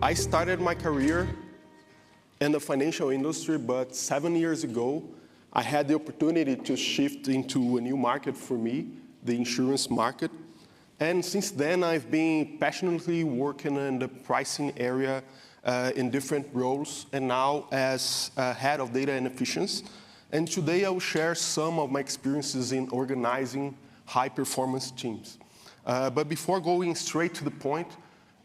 I started my career in the financial industry, but 7 years ago, I had the opportunity to shift into a new market for me, the insurance market. And since then, I've been passionately working in the pricing area in different roles, and now as head of data and efficiency. And today, I will share some of my experiences in organizing high-performance teams. But before going straight to the point,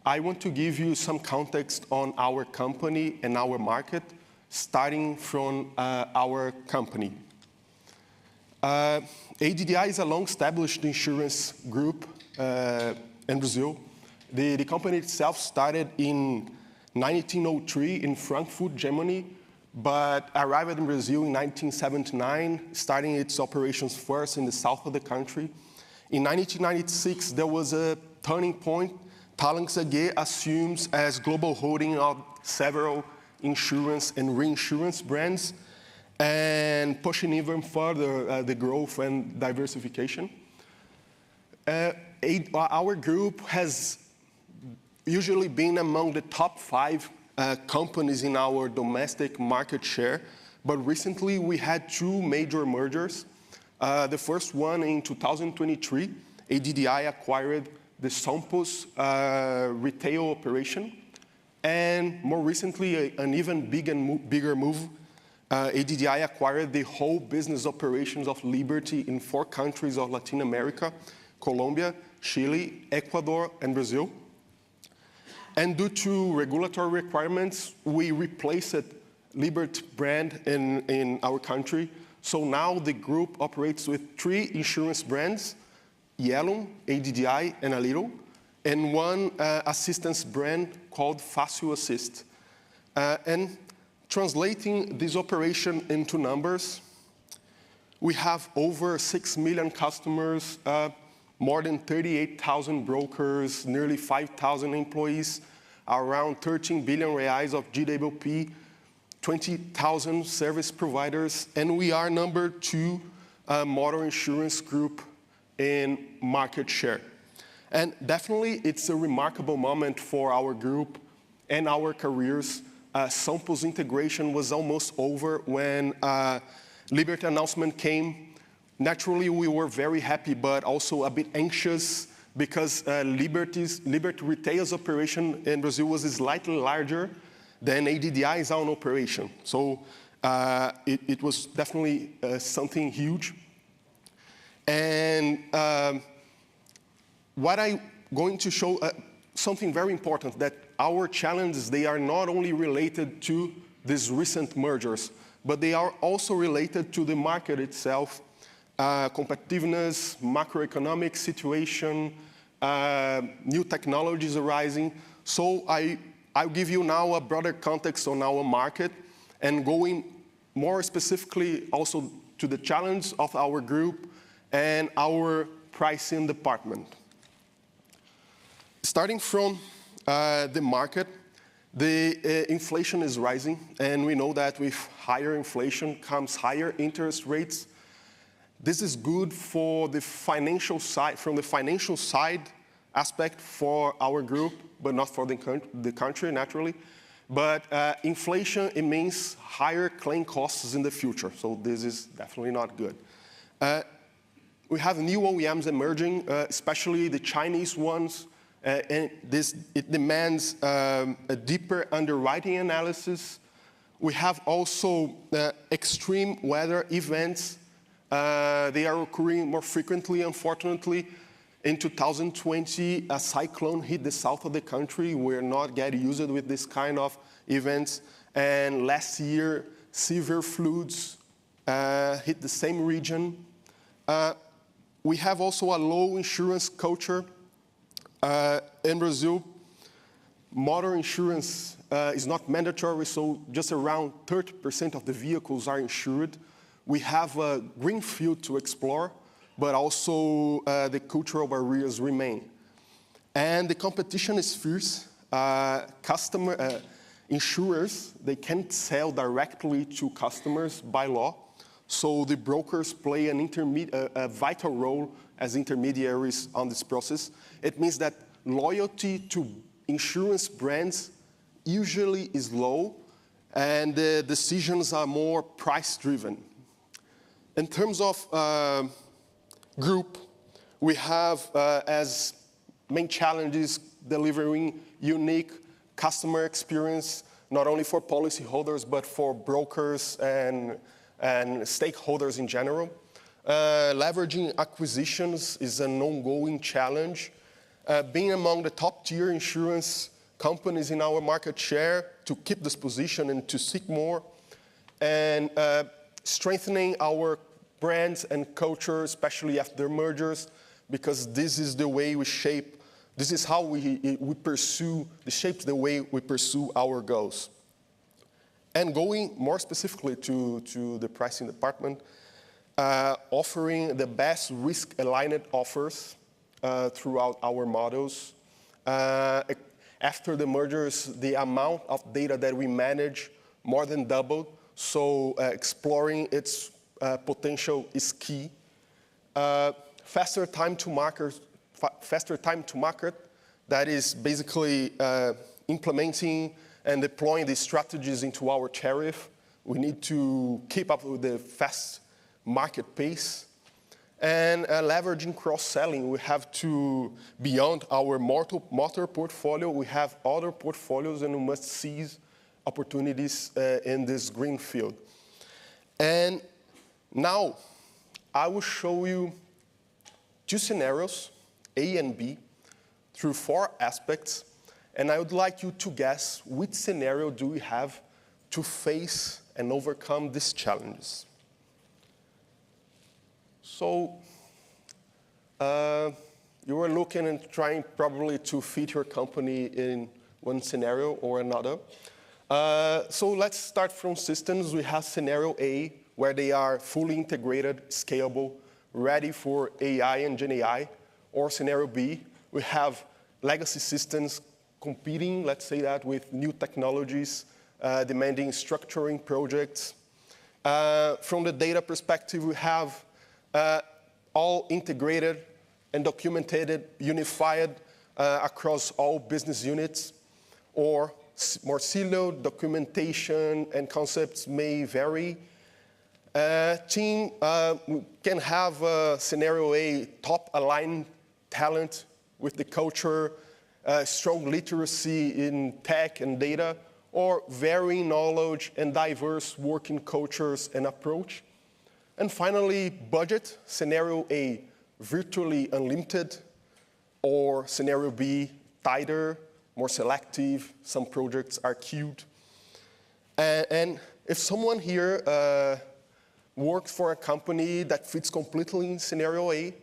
I want to give you some context on our company and our market, starting from our company. ADDI is a long-established insurance group in Brazil. The company itself started in 1903 in Frankfurt, Germany, but arrived in Brazil in 1979, starting its operations first in the south of the country. In 1996, there was a turning point. Talanx AG assumes as global holding of several insurance and reinsurance brands, and pushing even further the growth and diversification. Our group has usually been among the top 5 companies in our domestic market share, but recently we had 2 major mergers. The first one in 2023, ADDI acquired the Sompos retail operation, and more recently, an even bigger move, ADDI acquired the whole business operations of Liberty in 4 countries of Latin America: Colombia, Chile, Ecuador, and Brazil. And due to regulatory requirements, we replaced Liberty brand in our country. So now the group operates with 3 insurance brands: Yellow, ADDI, and Aliro, and 1 assistance brand called Fácil Assist. And translating this operation into numbers, we have over 6 million customers, more than 38,000 brokers, nearly 5,000 employees, around 13 billion reais of GWP, 20,000 service providers, and we are number 2 motor insurance group in market share. And definitely, it's a remarkable moment for our group and our careers. Sompos integration was almost over when Liberty announcement came. Naturally, we were very happy, but also a bit anxious because Liberty Retail's operation in Brazil was slightly larger than ADDI's own operation. So it was definitely something huge. And what I'm going to show, something very important, that our challenges, they are not only related to these recent mergers, but they are also related to the market itself, competitiveness, macroeconomic situation, new technologies arising. So I'll give you now a broader context on our market, and going more specifically also to the challenge of our group and our pricing department. Starting from the market, the inflation is rising, and we know that with higher inflation comes higher interest rates. This is good for the financial side, from the financial side aspect for our group, but not for the country, naturally. But inflation, it means higher claim costs in the future, so this is definitely not good. We have new OEMs emerging, especially the Chinese ones, and it demands a deeper underwriting analysis. We have also extreme weather events. They are occurring more frequently, unfortunately. In 2020, a cyclone hit the south of the country. We're not getting used with this kind of events. And last year, severe floods hit the same region. We have also a low insurance culture in Brazil. Motor insurance is not mandatory, so just around 30% of the vehicles are insured. We have a green field to explore, but also the cultural barriers remain. And the competition is fierce. Insurers, they can't sell directly to customers by law, so the brokers play a vital role as intermediaries on this process. It means that loyalty to insurance brands usually is low, and the decisions are more price-driven. In terms of group, we have as main challenges delivering unique customer experience, not only for policyholders, but for brokers and stakeholders in general. Leveraging acquisitions is an ongoing challenge. Being among the top-tier insurance companies in our market share to keep this position and to seek more, and strengthening our brands and culture, especially after mergers, because this is the way we shape, this is how we pursue, this shapes the way we pursue our goals. And going more specifically to the pricing department, offering the best risk-aligned offers throughout our models. After the mergers, the amount of data that we manage more than doubled, so exploring its potential is key. Faster time to market, that is basically implementing and deploying these strategies into our tariff. We need to keep up with the fast market pace. And leveraging cross-selling, we have to, beyond our motor portfolio, we have other portfolios, and we must seize opportunities in this green field. And now, I will show you two scenarios, A and B, through 4 aspects, and I would like you to guess which scenario do we have to face and overcome these challenges. So, you are looking and trying probably to fit your company in one scenario or another. So let's start from systems. We have scenario A, where they are fully integrated, scalable, ready for AI and Gen AI. Or scenario B, we have legacy systems competing, let's say that, with new technologies, demanding structuring projects. From the data perspective, we have all integrated and documented, unified across all business units, or more siloed documentation and concepts may vary. Team can have scenario A, top aligned talent with the culture, strong literacy in tech and data, or varying knowledge and diverse working cultures and approach. And finally, budget, scenario A, virtually unlimited, or scenario B, tighter, more selective, some projects are queued. And if someone here works for a company that fits completely in scenario A,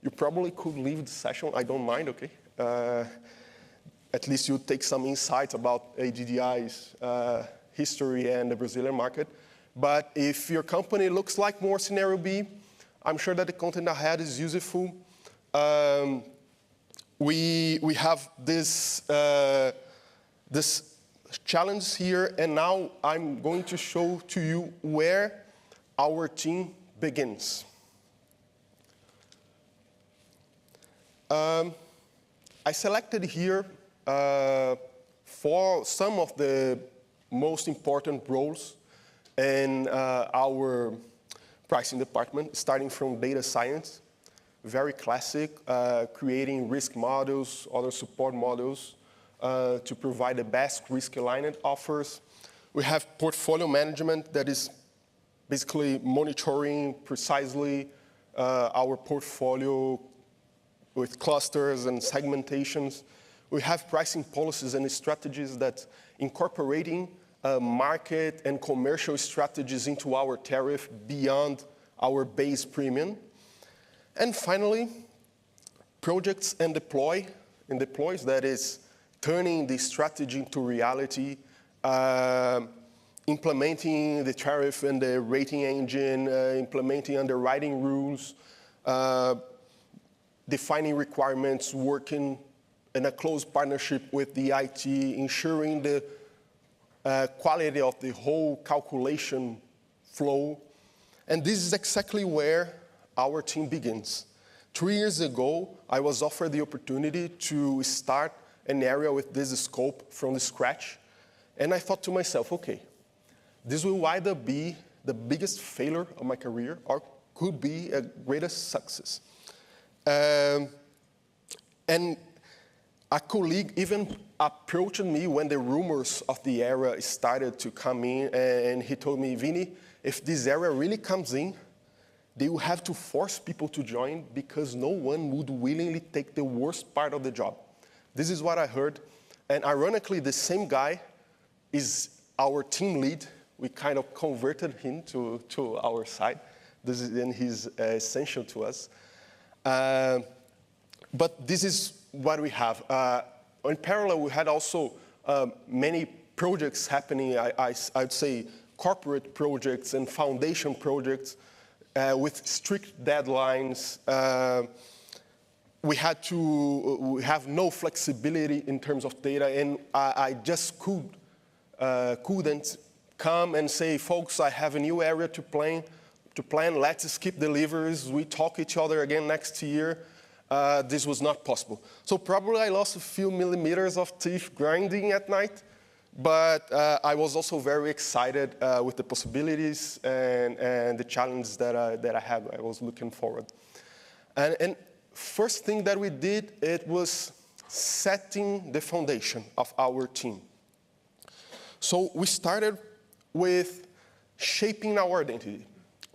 you probably could leave the session, I don't mind, okay? At least you take some insights about ADDI's history and the Brazilian market. But if your company looks like more scenario B, I'm sure that the content ahead is useful. We have this challenge here, and now I'm going to show to you where our team begins. I selected here for some of the most important roles in our pricing department, starting from data science, very classic, creating risk models, other support models to provide the best risk-aligned offers. We have portfolio management that is basically monitoring precisely our portfolio with clusters and segmentations. We have pricing policies and strategies that incorporating market and commercial strategies into our tariff beyond our base premium. And finally, projects and deploys, that is turning the strategy into reality, implementing the tariff and the rating engine, implementing underwriting rules, defining requirements, working in a close partnership with the IT, ensuring the quality of the whole calculation flow. And this is exactly where our team begins. 3 years ago, I was offered the opportunity to start an area with this scope from the scratch. And I thought to myself, okay, this will either be the biggest failure of my career or could be a greatest success. And a colleague even approached me when the rumors of the era started to come in, and he told me, Vini, if this era really comes in, they will have to force people to join because no one would willingly take the worst part of the job. This is what I heard. And ironically, the same guy is our team lead. We kind of converted him to our side. And he's essential to us. But this is what we have. In parallel, we had also many projects happening, I'd say corporate projects and foundation projects with strict deadlines. We had to have no flexibility in terms of data, and I just couldn't come and say, folks, I have a new area to plan, let's skip deliveries, we talk each other again next year. This was not possible. So probably I lost a few millimeters of teeth grinding at night, but I was also very excited with the possibilities and the challenges that I had. I was looking forward. And first thing that we did, it was setting the foundation of our team. So we started with shaping our identity,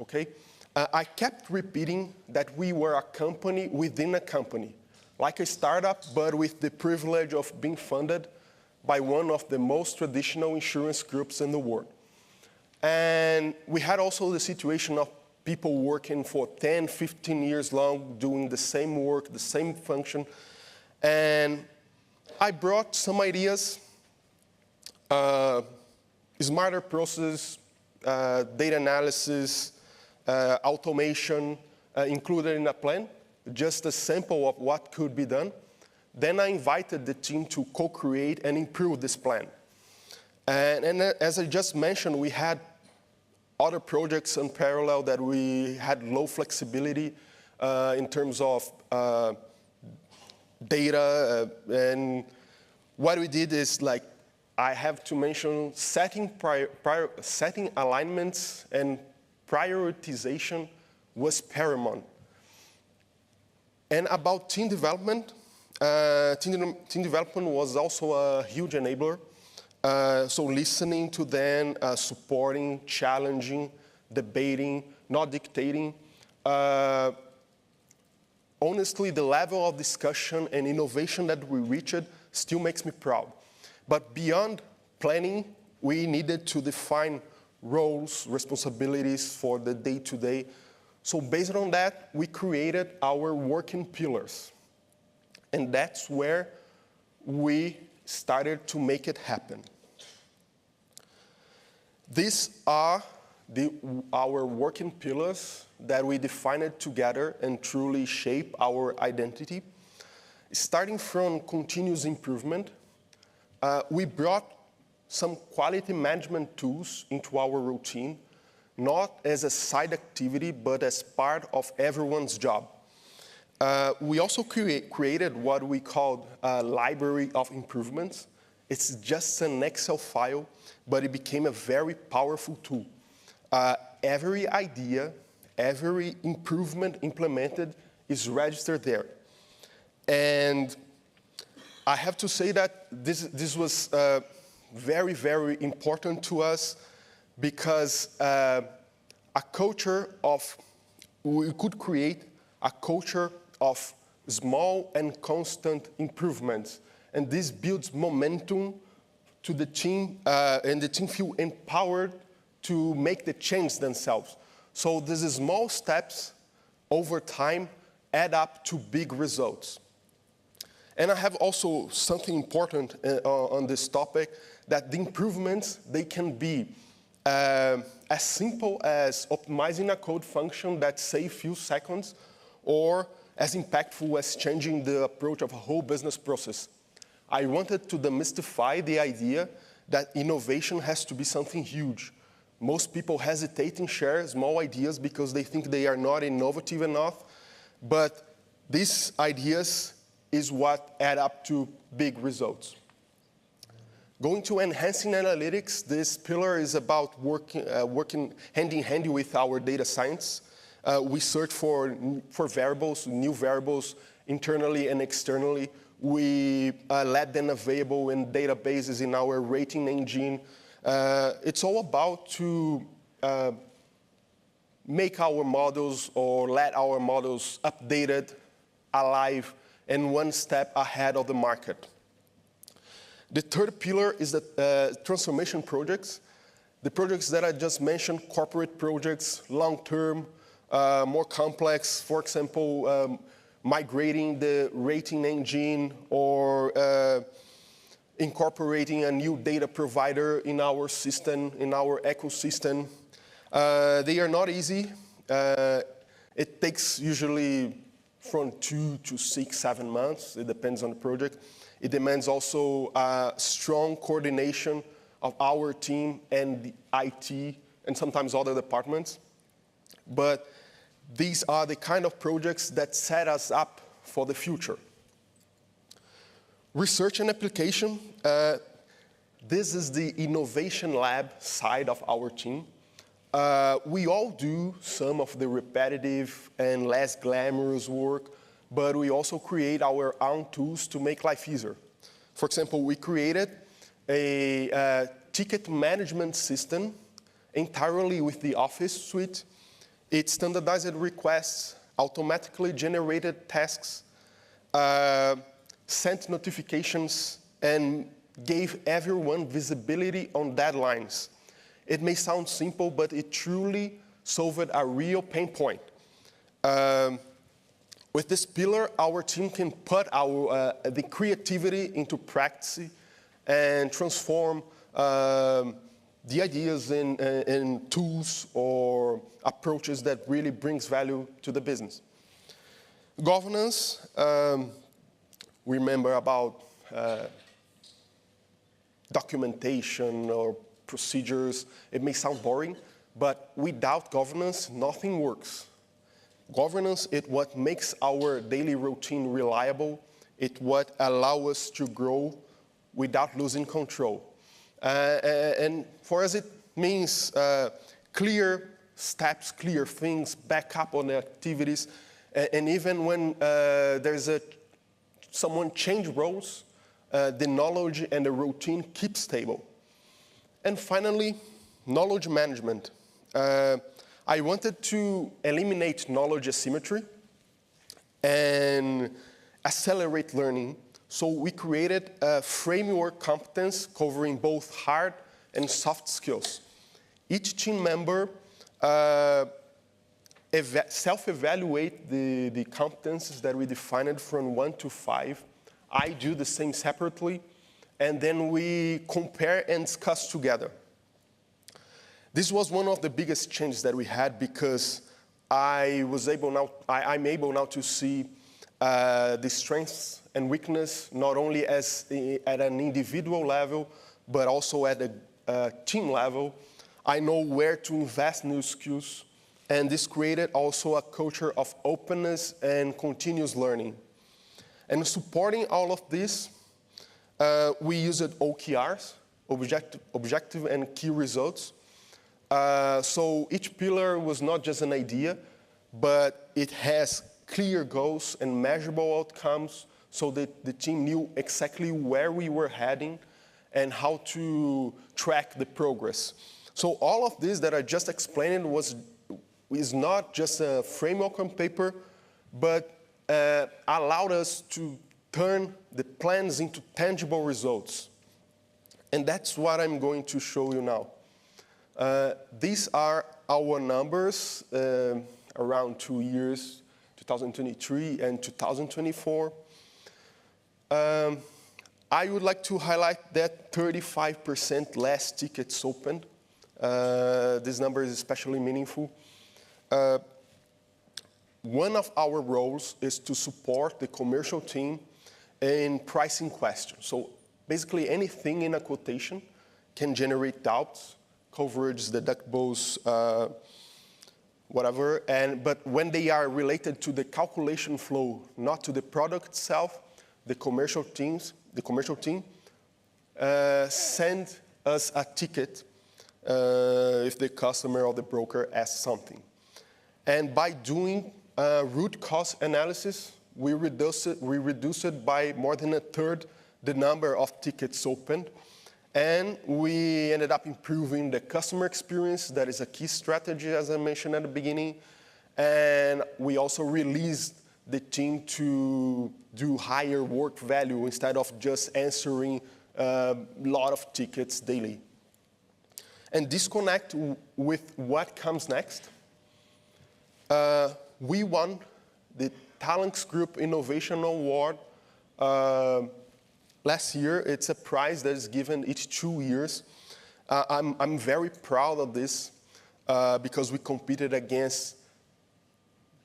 okay? I kept repeating that we were a company within a company, like a startup, but with the privilege of being funded by one of the most traditional insurance groups in the world. And we had also the situation of people working for 10, 15 years long, doing the same work, the same function. And I brought some ideas, smarter process, data analysis, automation included in a plan, just a sample of what could be done. Then I invited the team to co-create and improve this plan. And as I just mentioned, we had other projects in parallel that we had low flexibility in terms of data. And what we did is, like, I have to mention setting alignments and prioritization was paramount. And about team development, team development was also a huge enabler. So listening to them, supporting, challenging, debating, not dictating. Honestly, the level of discussion and innovation that we reached still makes me proud. But beyond planning, we needed to define roles, responsibilities for the day-to-day. So based on that, we created our working pillars. And that's where we started to make it happen. These are our working pillars that we defined together and truly shape our identity. Starting from continuous improvement, we brought some quality management tools into our routine, not as a side activity, but as part of everyone's job. We also created what we called a library of improvements. It's just an Excel file, but it became a very powerful tool. Every idea, every improvement implemented is registered there. And I have to say that this was very, very important to us because we could create a culture of small and constant improvements. And this builds momentum to the team, and the team feel empowered to make the change themselves. So these small steps over time add up to big results. And I have also something important on this topic, that the improvements, they can be as simple as optimizing a code function that saves a few seconds, or as impactful as changing the approach of a whole business process. I wanted to demystify the idea that innovation has to be something huge. Most people hesitate and share small ideas because they think they are not innovative enough, but these ideas is what add up to big results. Going to enhancing analytics, this pillar is about working hand in hand with our data science. We search for variables, new variables, internally and externally. We let them available in databases in our rating engine. It's all about to make our models or let our models updated, alive, and one step ahead of the market. The third pillar is the transformation projects. The projects that I just mentioned, corporate projects, long-term, more complex, for example, migrating the rating engine or incorporating a new data provider in our system, in our ecosystem. They are not easy. It takes usually from 2 to 6, 7 months. It depends on the project. It demands also strong coordination of our team and the IT and sometimes other departments. But these are the kind of projects that set us up for the future. Research and application. This is the innovation lab side of our team. We all do some of the repetitive and less glamorous work, but we also create our own tools to make life easier. For example, we created a ticket management system entirely with the Office suite. It standardized requests, automatically generated tasks, sent notifications, and gave everyone visibility on deadlines. It may sound simple, but it truly solved a real pain point. With this pillar, our team can put the creativity into practice and transform the ideas in tools or approaches that really brings value to the business. Governance, remember about documentation or procedures. It may sound boring, but without governance, nothing works. Governance is what makes our daily routine reliable. It's what allows us to grow without losing control. And for us, it means clear steps, clear things, back up on the activities. And even when there's someone change roles, the knowledge and the routine keep stable. And finally, knowledge management. I wanted to eliminate knowledge asymmetry and accelerate learning. So we created a framework competence covering both hard and soft skills. Each team member self-evaluate the competences that we defined from 1 to 5. I do the same separately, and then we compare and discuss together. This was one of the biggest changes that we had because I'm able now to see the strengths and weakness not only at an individual level, but also at a team level. I know where to invest new skills, and this created also a culture of openness and continuous learning. And supporting all of this, we used OKRs, objective and key results. So each pillar was not just an idea, but it has clear goals and measurable outcomes so that the team knew exactly where we were heading and how to track the progress. So all of this that I just explained is not just a framework on paper, but allowed us to turn the plans into tangible results. And that's what I'm going to show you now. These are our numbers around 2 years, 2023 and 2024. I would like to highlight that 35% less tickets opened. This number is especially meaningful. One of our roles is to support the commercial team in pricing questions. So basically anything in a quotation can generate doubts, coverage, deductibles, whatever. But when they are related to the calculation flow, not to the product itself, the commercial team send us a ticket if the customer or the broker asks something. And by doing root cause analysis, we reduce it by more than a third the number of tickets opened. And we ended up improving the customer experience. That is a key strategy, as I mentioned at the beginning. And we also released the team to do higher work value instead of just answering a lot of tickets daily. And disconnect with what comes next. We won the Talents Group Innovation Award last year. It's a prize that is given each 2 years. I'm very proud of this because we competed against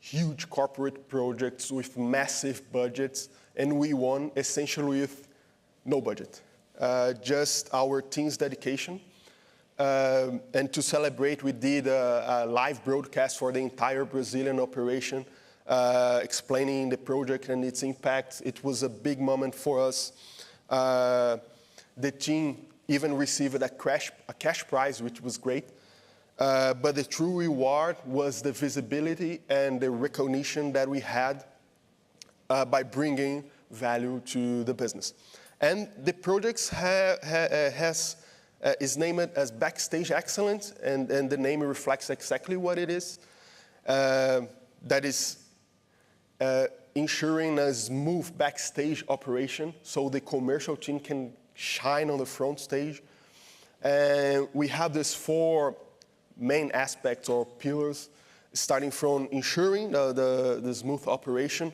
huge corporate projects with massive budgets, and we won essentially with no budget, just our team's dedication. And to celebrate, we did a live broadcast for the entire Brazilian operation, explaining the project and its impact. It was a big moment for us. The team even received a cash prize, which was great. But the true reward was the visibility and the recognition that we had by bringing value to the business. And the project is named as Backstage Excellence, and the name reflects exactly what it is. That is ensuring a smooth backstage operation so the commercial team can shine on the front stage. And we have these 4 main aspects or pillars, starting from ensuring the smooth operation.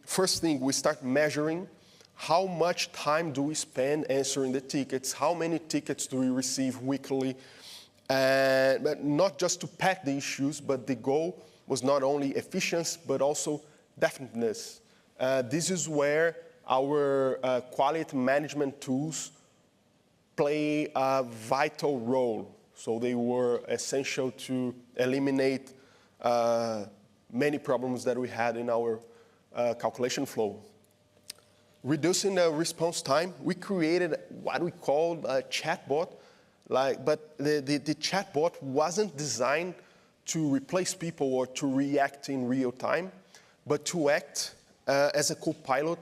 First thing, we start measuring how much time do we spend answering the tickets, how many tickets do we receive weekly, but not just to pack the issues, but the goal was not only efficiency, but also definiteness. This is where our quality management tools play a vital role. So they were essential to eliminate many problems that we had in our calculation flow. Reducing the response time, we created what we called a chatbot, but the chatbot wasn't designed to replace people or to react in real time, but to act as a co-pilot,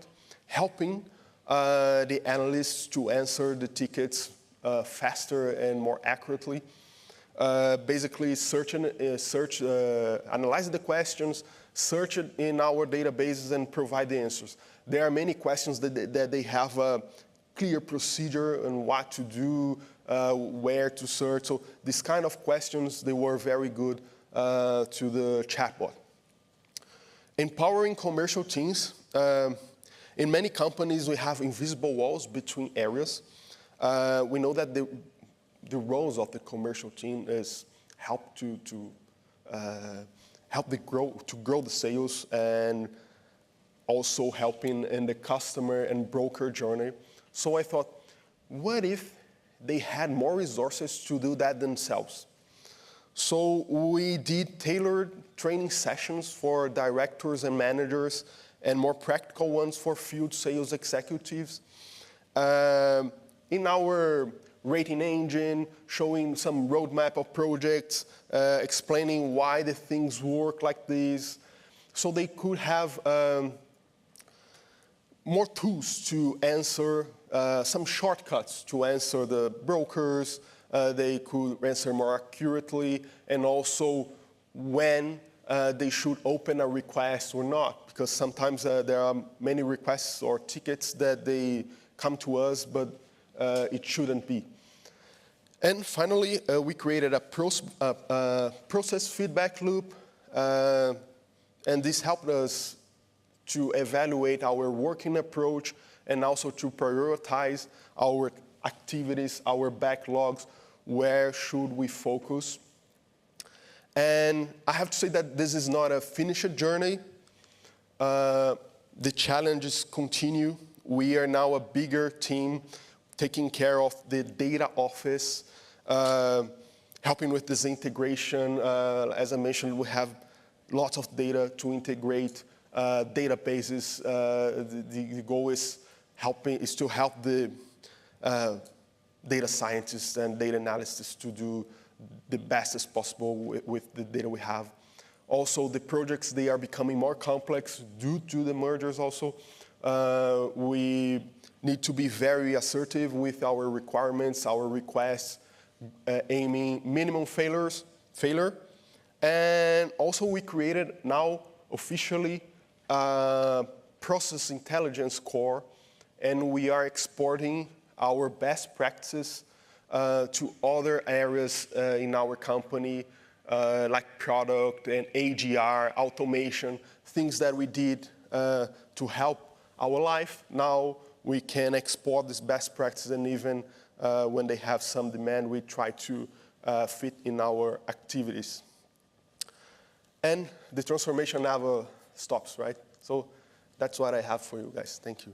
helping the analysts to answer the tickets faster and more accurately. Basically, analyze the questions, search it in our databases, and provide the answers. There are many questions that they have a clear procedure on what to do, where to search. So these kind of questions, they were very good to the chatbot. Empowering commercial teams. In many companies, we have invisible walls between areas. We know that the roles of the commercial team is help to grow the sales, and also helping in the customer and broker journey. So I thought, what if they had more resources to do that themselves? So we did tailored training sessions for directors and managers, and more practical ones for field sales executives. In our rating engine, showing some roadmap of projects, explaining why the things work like this, so they could have more tools to answer, some shortcuts to answer the brokers. They could answer more accurately, and also when they should open a request or not, because sometimes there are many requests or tickets that they come to us, but it shouldn't be. And finally, we created a process feedback loop, and this helped us to evaluate our working approach and also to prioritize our activities, our backlogs, where should we focus. And I have to say that this is not a finished journey. The challenges continue. We are now a bigger team taking care of the data office, helping with this integration. As I mentioned, we have lots of data to integrate, databases. The goal is to help the data scientists and data analysts to do the best as possible with the data we have. Also, the projects, they are becoming more complex due to the mergers also. We need to be very assertive with our requirements, our requests, aiming minimum failure. And also we created now officially process intelligence core, and we are exporting our best practices to other areas in our company, like product and AGR, automation, things that we did to help our life. Now we can export this best practice, and even when they have some demand, we try to fit in our activities. And the transformation never stops, right? So that's what I have for you guys. Thank you.